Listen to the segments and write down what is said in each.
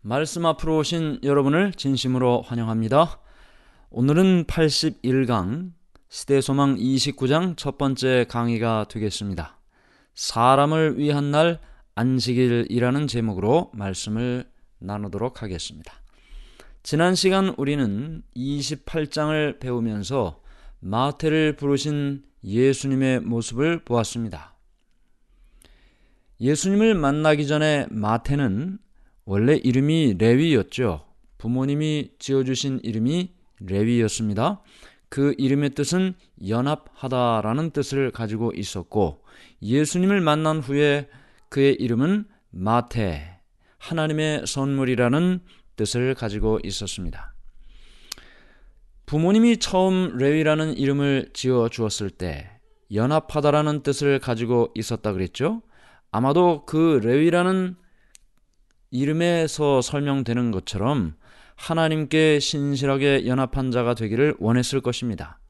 말씀 앞으로 오신 여러분을 진심으로 환영합니다. 오늘은 81강 시대소망 29장 첫 번째 강의가 되겠습니다. 사람을 위한 날 안식일이라는 제목으로 말씀을 나누도록 하겠습니다. 지난 시간 우리는 28장을 배우면서 마태를 부르신 예수님의 모습을 보았습니다. 예수님을 만나기 전에 마태는 원래 이름이 레위였죠. 부모님이 지어주신 이름이 레위였습니다. 그 이름의 뜻은 연합하다라는 뜻을 가지고 있었고, 예수님을 만난 후에 그의 이름은 마태, 하나님의 선물이라는 뜻을 가지고 있었습니다. 부모님이 처음 레위라는 이름을 지어 주었을 때 연합하다라는 뜻을 가지고 있었다 그랬죠. 아마도 그 레위라는 이름에서 설명되는 것처럼 하나님께 신실하게 연합한 자가 되기를 원했을 것입니다.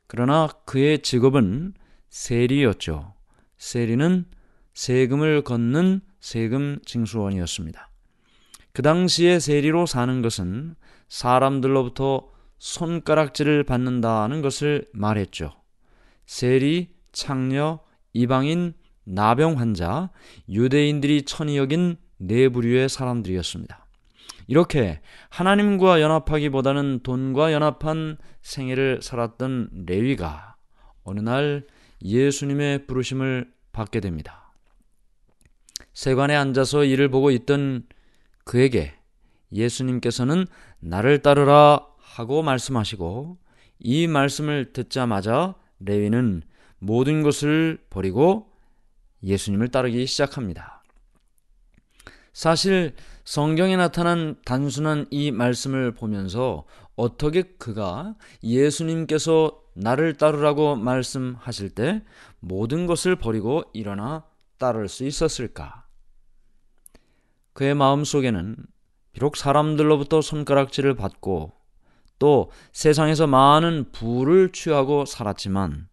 그러나 그의 직업은 세리였죠. 세리는 세금을 걷는 세금 징수원이었습니다. 그 당시에 세리로 사는 것은 사람들로부터 손가락질을 받는다는 것을 말했죠. 세리, 창녀, 이방인, 나병 환자, 유대인들이 천히 여긴 네 부류의 사람들이었습니다. 이렇게 하나님과 연합하기보다는 돈과 연합한 생애를 살았던 레위가 어느 날 예수님의 부르심을 받게 됩니다. 세관에 앉아서 이를 보고 있던 그에게 예수님께서는 나를 따르라 하고 말씀하시고, 이 말씀을 듣자마자 레위는 모든 것을 버리고 예수님을 따르기 시작합니다. 사실 성경에 나타난 단순한 이 말씀을 보면서 어떻게 그가 예수님께서 나를 따르라고 말씀하실 때 모든 것을 버리고 일어나 따를 수 있었을까? 그의 마음속에는 비록 사람들로부터 손가락질을 받고 또 세상에서 많은 부를 취하고 살았지만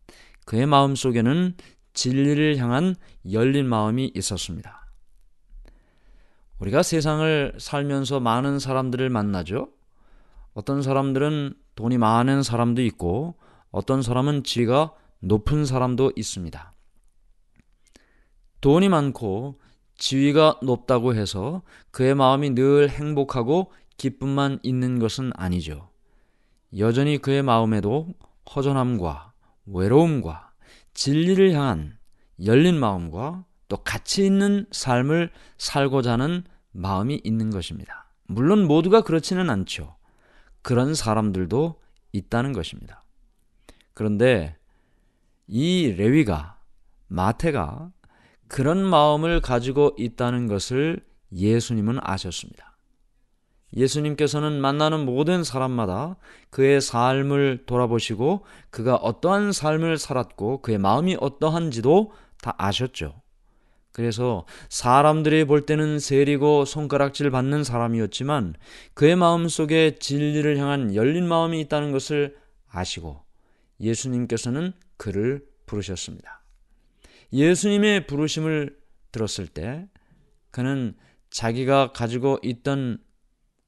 그의 마음속에는 진리를 향한 열린 마음이 있었습니다. 우리가 세상을 살면서 많은 사람들을 만나죠. 어떤 사람들은 돈이 많은 사람도 있고 어떤 사람은 지위가 높은 사람도 있습니다. 돈이 많고 지위가 높다고 해서 그의 마음이 늘 행복하고 기쁨만 있는 것은 아니죠. 여전히 그의 마음에도 허전함과 외로움과 진리를 향한 열린 마음과 또 가치 있는 삶을 살고자 하는 마음이 있는 것입니다. 물론 모두가 그렇지는 않죠. 그런 사람들도 있다는 것입니다. 그런데 이 레위가, 마태가 그런 마음을 가지고 있다는 것을 예수님은 아셨습니다. 예수님께서는 만나는 모든 사람마다 그의 삶을 돌아보시고 그가 어떠한 삶을 살았고 그의 마음이 어떠한지도 다 아셨죠. 그래서 사람들이 볼 때는 세리고 손가락질 받는 사람이었지만 그의 마음속에 진리를 향한 열린 마음이 있다는 것을 아시고 예수님께서는 그를 부르셨습니다. 예수님의 부르심을 들었을 때 그는 자기가 가지고 있던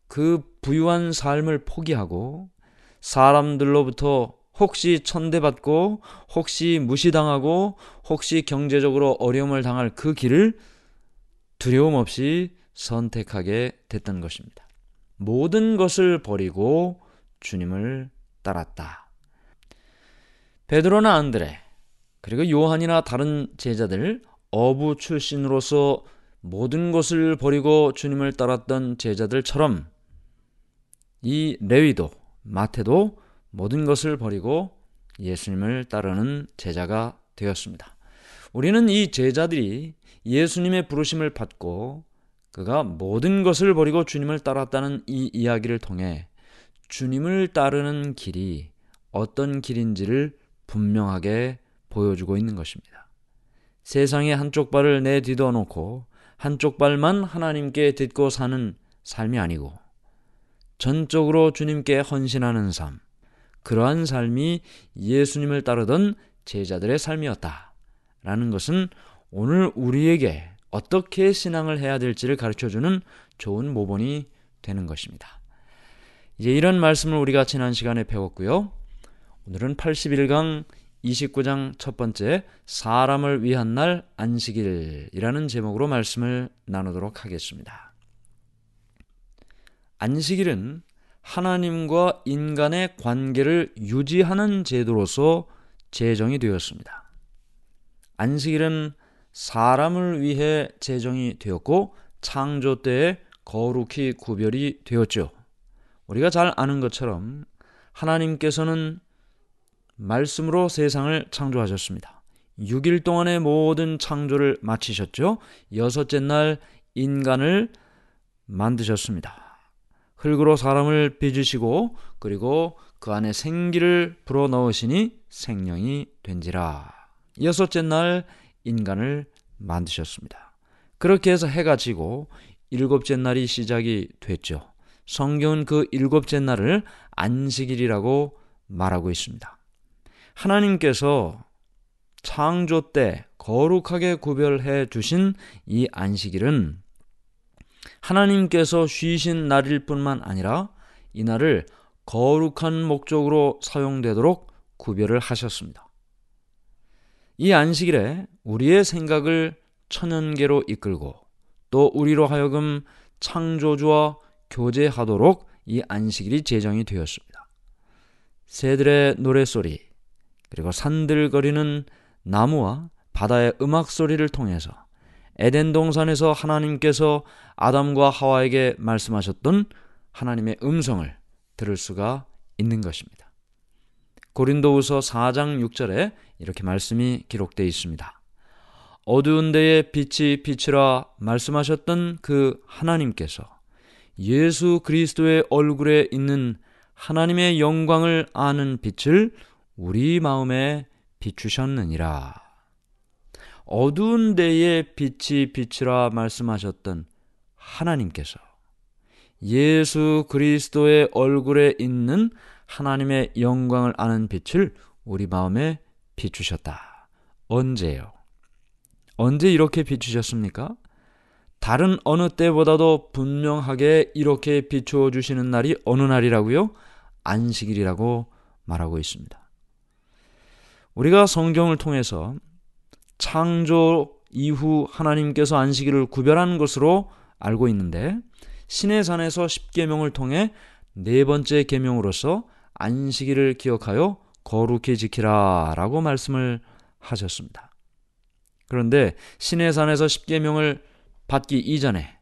그 부유한 삶을 포기하고 사람들로부터 혹시 천대받고 혹시 무시당하고 혹시 경제적으로 어려움을 당할 그 길을 두려움 없이 선택하게 됐던 것입니다. 모든 것을 버리고 주님을 따랐다. 베드로나 안드레 그리고 요한이나 다른 제자들, 어부 출신으로서 모든 것을 버리고 주님을 따랐던 제자들처럼 이 레위도, 마태도 모든 것을 버리고 예수님을 따르는 제자가 되었습니다. 우리는 이 제자들이 예수님의 부르심을 받고 그가 모든 것을 버리고 주님을 따랐다는 이 이야기를 통해 주님을 따르는 길이 어떤 길인지를 분명하게 보여주고 있는 것입니다. 세상에 한쪽 발을 내디뎌 놓고 한쪽 발만 하나님께 딛고 사는 삶이 아니고 전적으로 주님께 헌신하는 삶, 그러한 삶이 예수님을 따르던 제자들의 삶이었다라는 것은 오늘 우리에게 어떻게 신앙을 해야 될지를 가르쳐주는 좋은 모본이 되는 것입니다. 이제 이런 말씀을 우리가 지난 시간에 배웠고요. 오늘은 81강 29장 첫 번째 사람을 위한 날 안식일이라는 제목으로 말씀을 나누도록 하겠습니다. 안식일은 하나님과 인간의 관계를 유지하는 제도로서 제정이 되었습니다. 안식일은 사람을 위해 제정이 되었고 창조 때에 거룩히 구별이 되었죠. 우리가 잘 아는 것처럼 하나님께서는 말씀으로 세상을 창조하셨습니다. 6일 동안의 모든 창조를 마치셨죠. 여섯째 날 인간을 만드셨습니다. 흙으로 사람을 빚으시고 그리고 그 안에 생기를 불어넣으시니 생명이 된지라. 여섯째 날 인간을 만드셨습니다. 그렇게 해서 해가 지고 일곱째 날이 시작이 됐죠. 성경은 그 일곱째 날을 안식일이라고 말하고 있습니다. 하나님께서 창조 때 거룩하게 구별해 주신 이 안식일은 하나님께서 쉬신 날일 뿐만 아니라 이 날을 거룩한 목적으로 사용되도록 구별을 하셨습니다. 이 안식일에 우리의 생각을 천연계로 이끌고 또 우리로 하여금 창조주와 교제하도록 이 안식일이 제정이 되었습니다. 새들의 노랫소리 그리고 산들거리는 나무와 바다의 음악 소리를 통해서 에덴 동산에서 하나님께서 아담과 하와에게 말씀하셨던 하나님의 음성을 들을 수가 있는 것입니다. 고린도후서 4장 6절에 이렇게 말씀이 기록되어 있습니다. 어두운 데에 빛이 비치라 말씀하셨던 그 하나님께서 예수 그리스도의 얼굴에 있는 하나님의 영광을 아는 빛을 우리 마음에 비추셨느니라. 어두운 데에 빛이 비치라 말씀하셨던 하나님께서 예수 그리스도의 얼굴에 있는 하나님의 영광을 아는 빛을 우리 마음에 비추셨다. 언제요? 언제 이렇게 비추셨습니까? 다른 어느 때보다도 분명하게 이렇게 비추어 주시는 날이 어느 날이라고요? 안식일이라고 말하고 있습니다. 우리가 성경을 통해서 창조 이후 하나님께서 안식일을 구별한 것으로 알고 있는데 신의 산에서 십계명을 통해 네 번째 계명으로서 안식일을 기억하여 거룩히 지키라 라고 말씀을 하셨습니다. 그런데 신의 산에서 십계명을 받기 이전에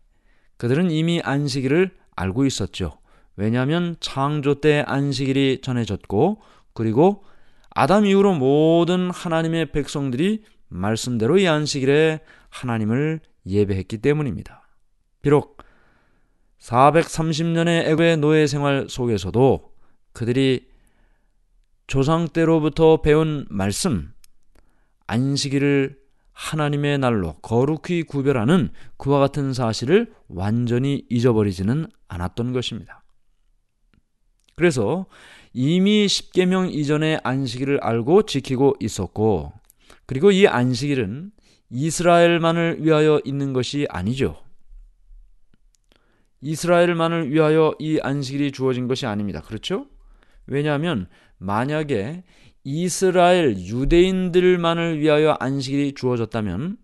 그들은 이미 안식일을 알고 있었죠. 왜냐하면 창조 때 안식일이 전해졌고 그리고 아담 이후로 모든 하나님의 백성들이 말씀대로 이 안식일에 하나님을 예배했기 때문입니다. 비록 430년의 애굽의 노예 생활 속에서도 그들이 조상 때로부터 배운 말씀, 안식일을 하나님의 날로 거룩히 구별하는 그와 같은 사실을 완전히 잊어버리지는 않았던 것입니다. 그래서 이미 십계명 이전의 안식일을 알고 지키고 있었고 그리고 이 안식일은 이스라엘만을 위하여 있는 것이 아니죠. 이스라엘만을 위하여 이 안식일이 주어진 것이 아닙니다. 그렇죠? 왜냐하면 만약에 이스라엘 유대인들만을 위하여 안식일이 주어졌다면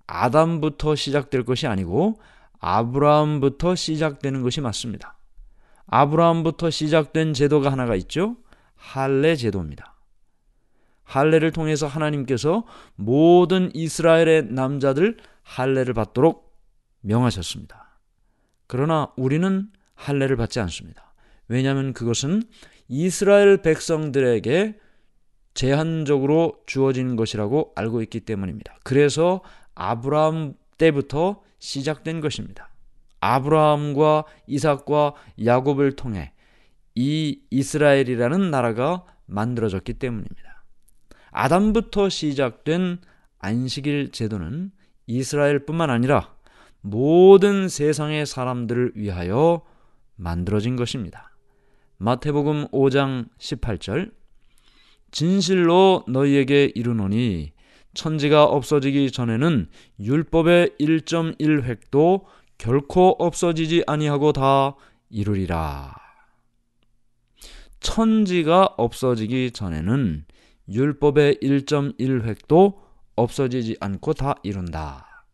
아담부터 시작될 것이 아니고 아브라함부터 시작되는 것이 맞습니다. 아브라함부터 시작된 제도가 하나가 있죠. 할례 제도입니다. 할례를 통해서 하나님께서 모든 이스라엘의 남자들 할례를 받도록 명하셨습니다. 그러나 우리는 할례를 받지 않습니다. 왜냐하면 그것은 이스라엘 백성들에게 제한적으로 주어진 것이라고 알고 있기 때문입니다. 그래서 아브라함 때부터 시작된 것입니다. 아브라함과 이삭과 야곱을 통해 이 이스라엘이라는 나라가 만들어졌기 때문입니다. 아담부터 시작된 안식일 제도는 이스라엘뿐만 아니라 모든 세상의 사람들을 위하여 만들어진 것입니다. 마태복음 5장 18절 진실로 너희에게 이르노니 천지가 없어지기 전에는 율법의 1.1획도 결코 없어지지 아니하고 다 이루리라. 천지가 없어지기 전에는 율법의 1.1획도 없어지지 않고 다 이룬다.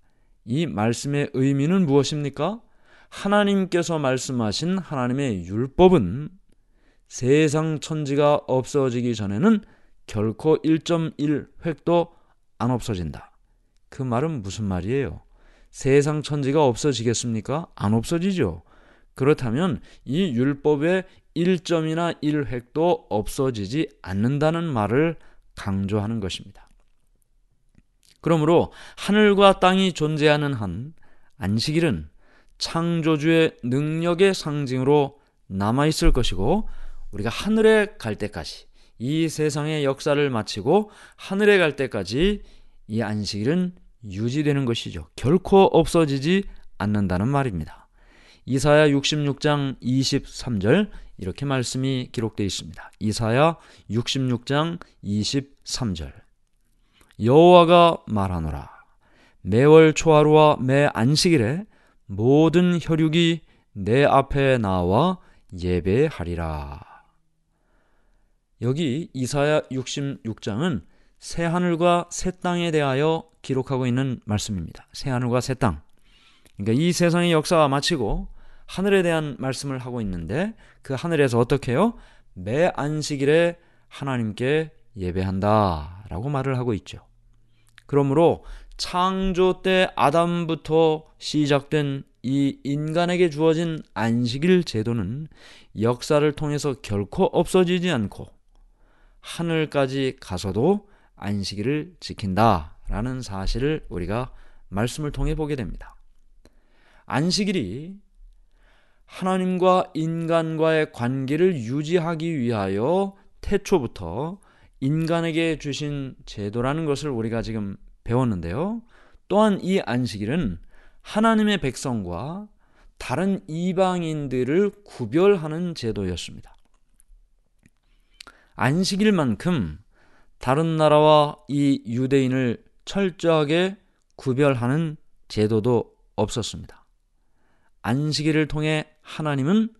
이 말씀의 의미는 무엇입니까? 하나님께서 말씀하신 하나님의 율법은 세상 천지가 없어지기 전에는 결코 1.1획도 안 없어진다. 그 말은 무슨 말이에요? 세상 천지가 없어지겠습니까? 안 없어지죠. 그렇다면 이 율법의 1점이나 1획도 없어지지 않는다는 말을 강조하는 것입니다. 그러므로 하늘과 땅이 존재하는 한 안식일은 창조주의 능력의 상징으로 남아있을 것이고, 우리가 하늘에 갈 때까지, 이 세상의 역사를 마치고 하늘에 갈 때까지 이 안식일은 유지되는 것이죠. 결코 없어지지 않는다는 말입니다. 이사야 66장 23절 이렇게 말씀이 기록되어 있습니다. 이사야 66장 23절. 여호와가 말하노라. 매월 초하루와 매 안식일에 모든 혈육이 내 앞에 나와 예배하리라. 여기 이사야 66장은 새하늘과 새 땅에 대하여 기록하고 있는 말씀입니다. 새하늘과 새 땅. 그러니까 이 세상의 역사가 마치고 하늘에 대한 말씀을 하고 있는데, 그 하늘에서 어떻게 해요? 매 안식일에 하나님께 예배한다 라고 말을 하고 있죠. 그러므로 창조 때 아담부터 시작된 이 인간에게 주어진 안식일 제도는 역사를 통해서 결코 없어지지 않고 하늘까지 가서도 안식일을 지킨다라는 사실을 우리가 말씀을 통해 보게 됩니다. 안식일이 하나님과 인간과의 관계를 유지하기 위하여 태초부터 인간에게 주신 제도라는 것을 우리가 지금 배웠는데요. 또한 이 안식일은 하나님의 백성과 다른 이방인들을 구별하는 제도였습니다. 안식일만큼 다른 나라와 이 유대인을 철저하게 구별하는 제도도 없었습니다. 안식일을 통해 하나님은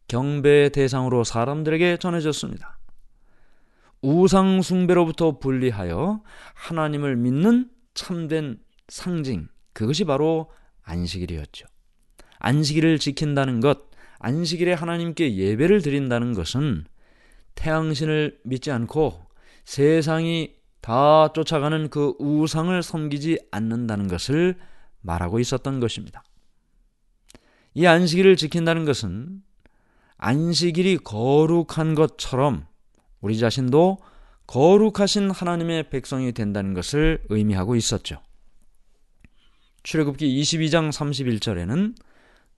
경배의 대상으로 사람들에게 전해졌습니다. 우상 숭배로부터 분리하여 하나님을 믿는 참된 상징, 그것이 바로 안식일이었죠. 안식일을 지킨다는 것, 안식일에 하나님께 예배를 드린다는 것은 태양신을 믿지 않고 세상이 다 쫓아가는 그 우상을 섬기지 않는다는 것을 말하고 있었던 것입니다. 이 안식일을 지킨다는 것은 안식일이 거룩한 것처럼 우리 자신도 거룩하신 하나님의 백성이 된다는 것을 의미하고 있었죠. 출애굽기 22장 31절에는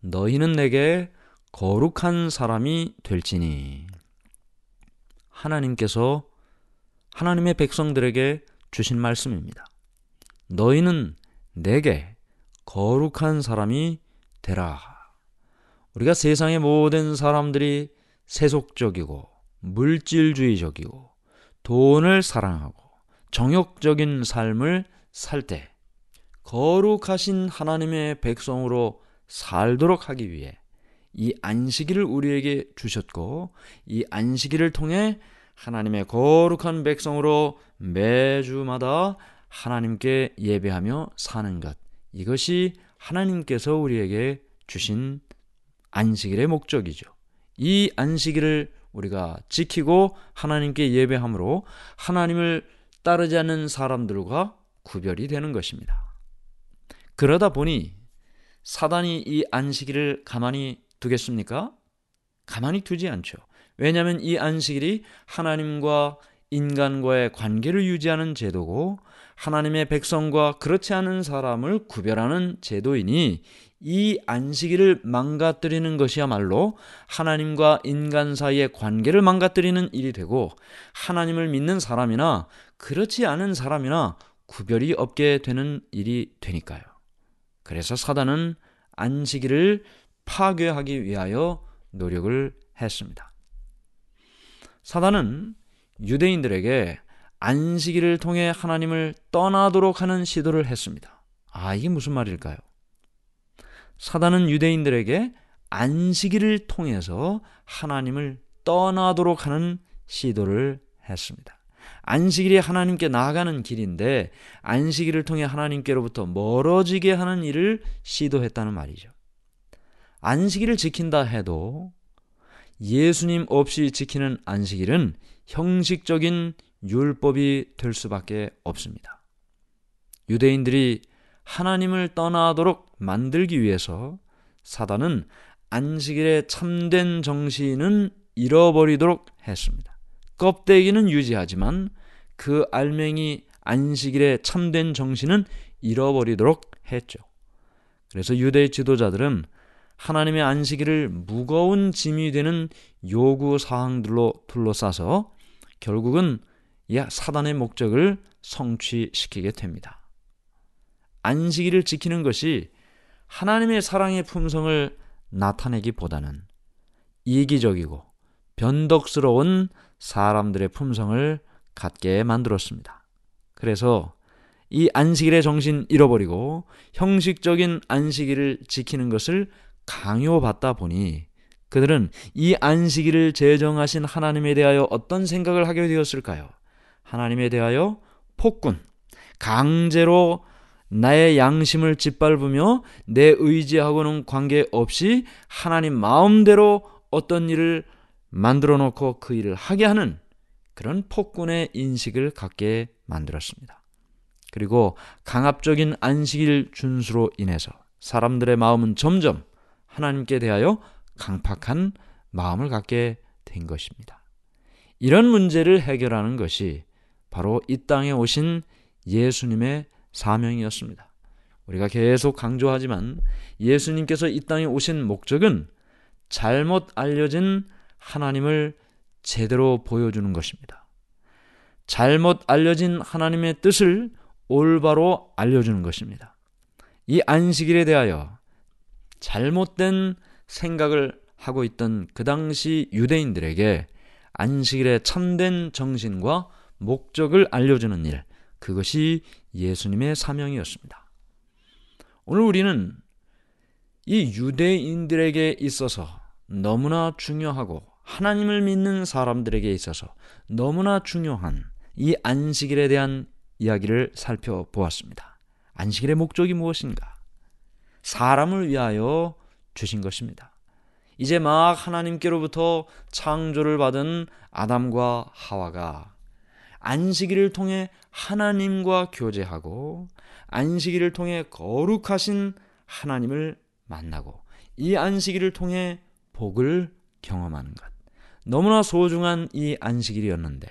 너희는 내게 거룩한 사람이 될지니, 하나님께서 하나님의 백성들에게 주신 말씀입니다. 너희는 내게 거룩한 사람이 되라. 우리가 세상의 모든 사람들이 세속적이고 물질주의적이고 돈을 사랑하고 정욕적인 삶을 살 때 거룩하신 하나님의 백성으로 살도록 하기 위해 이 안식일을 우리에게 주셨고, 이 안식일을 통해 하나님의 거룩한 백성으로 매주마다 하나님께 예배하며 사는 것, 이것이 하나님께서 우리에게 주신 안식일의 목적이죠. 이 안식일을 우리가 지키고 하나님께 예배함으로 하나님을 따르지 않는 사람들과 구별이 되는 것입니다. 그러다 보니 사단이 이 안식일을 가만히 두겠습니까? 가만히 두지 않죠. 왜냐하면 이 안식일이 하나님과 인간과의 관계를 유지하는 제도고 하나님의 백성과 그렇지 않은 사람을 구별하는 제도이니, 이 안식일을 망가뜨리는 것이야말로 하나님과 인간 사이의 관계를 망가뜨리는 일이 되고, 하나님을 믿는 사람이나 그렇지 않은 사람이나 구별이 없게 되는 일이 되니까요. 그래서 사단은 안식일을 파괴하기 위하여 노력을 했습니다. 사단은 유대인들에게 안식일을 통해 하나님을 떠나도록 하는 시도를 했습니다. 이게 무슨 말일까요? 사단은 유대인들에게 안식일을 통해서 하나님을 떠나도록 하는 시도를 했습니다. 안식일이 하나님께 나아가는 길인데 안식일을 통해 하나님께로부터 멀어지게 하는 일을 시도했다는 말이죠. 안식일을 지킨다 해도 예수님 없이 지키는 안식일은 형식적인 율법이 될 수밖에 없습니다. 유대인들이 하나님을 떠나도록 만들기 위해서 사단은 안식일의 참된 정신은 잃어버리도록 했습니다. 껍데기는 유지하지만 그 알맹이 안식일의 참된 정신은 잃어버리도록 했죠. 그래서 유대 지도자들은 하나님의 안식일을 무거운 짐이 되는 요구 사항들로 둘러싸서 결국은 사단의 목적을 성취시키게 됩니다. 안식일을 지키는 것이 하나님의 사랑의 품성을 나타내기보다는 이기적이고 변덕스러운 사람들의 품성을 갖게 만들었습니다. 그래서 이 안식일의 정신 잃어버리고 형식적인 안식일을 지키는 것을 강요받다 보니 그들은 이 안식일을 제정하신 하나님에 대하여 어떤 생각을 하게 되었을까요? 하나님에 대하여 폭군, 강제로 나의 양심을 짓밟으며 내 의지하고는 관계없이 하나님 마음대로 어떤 일을 만들어 놓고 그 일을 하게 하는 그런 폭군의 인식을 갖게 만들었습니다. 그리고 강압적인 안식일 준수로 인해서 사람들의 마음은 점점 하나님께 대하여 강팍한 마음을 갖게 된 것입니다. 이런 문제를 해결하는 것이 바로 이 땅에 오신 예수님의 사명이었습니다. 우리가 계속 강조하지만 예수님께서 이 땅에 오신 목적은 잘못 알려진 하나님을 제대로 보여주는 것입니다. 잘못 알려진 하나님의 뜻을 올바로 알려주는 것입니다. 이 안식일에 대하여 잘못된 생각을 하고 있던 그 당시 유대인들에게 안식일의 참된 정신과 목적을 알려주는 일, 그것이 예수님의 사명이었습니다. 오늘 우리는 이 유대인들에게 있어서 너무나 중요하고 하나님을 믿는 사람들에게 있어서 너무나 중요한 이 안식일에 대한 이야기를 살펴보았습니다. 안식일의 목적이 무엇인가? 사람을 위하여 주신 것입니다. 이제 막 하나님께로부터 창조를 받은 아담과 하와가 안식일을 통해 하나님과 교제하고 안식일을 통해 거룩하신 하나님을 만나고 이 안식일을 통해 복을 경험하는 것, 너무나 소중한 이 안식일이었는데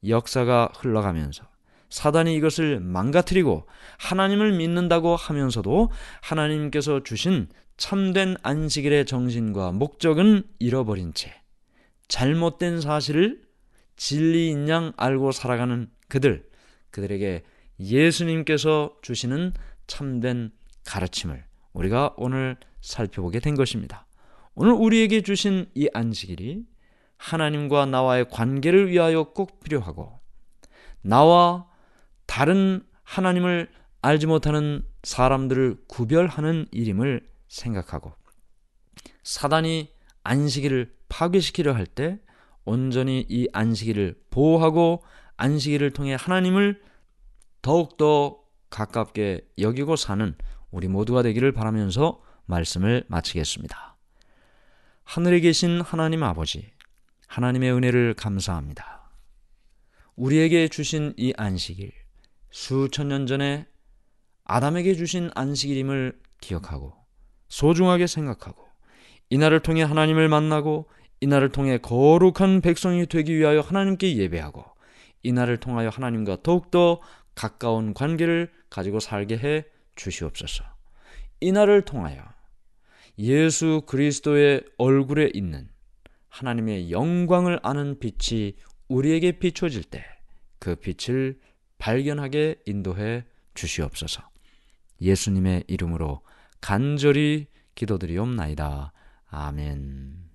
역사가 흘러가면서 사단이 이것을 망가뜨리고 하나님을 믿는다고 하면서도 하나님께서 주신 참된 안식일의 정신과 목적은 잃어버린 채 잘못된 사실을 진리인 양 알고 살아가는 그들에게 예수님께서 주시는 참된 가르침을 우리가 오늘 살펴보게 된 것입니다. 오늘 우리에게 주신 이 안식일이 하나님과 나와의 관계를 위하여 꼭 필요하고 나와 다른 하나님을 알지 못하는 사람들을 구별하는 일임을 생각하고 사단이 안식일을 파괴시키려 할 때 온전히 이 안식일을 보호하고 안식일을 통해 하나님을 더욱더 가깝게 여기고 사는 우리 모두가 되기를 바라면서 말씀을 마치겠습니다. 하늘에 계신 하나님 아버지, 하나님의 은혜를 감사합니다. 우리에게 주신 이 안식일, 수천 년 전에 아담에게 주신 안식일임을 기억하고 소중하게 생각하고 이날을 통해 하나님을 만나고 이날을 통해 거룩한 백성이 되기 위하여 하나님께 예배하고 이날을 통하여 하나님과 더욱더 가까운 관계를 가지고 살게 해 주시옵소서. 이날을 통하여 예수 그리스도의 얼굴에 있는 하나님의 영광을 아는 빛이 우리에게 비춰질 때 그 빛을 발견하게 인도해 주시옵소서. 예수님의 이름으로 간절히 기도드리옵나이다. 아멘.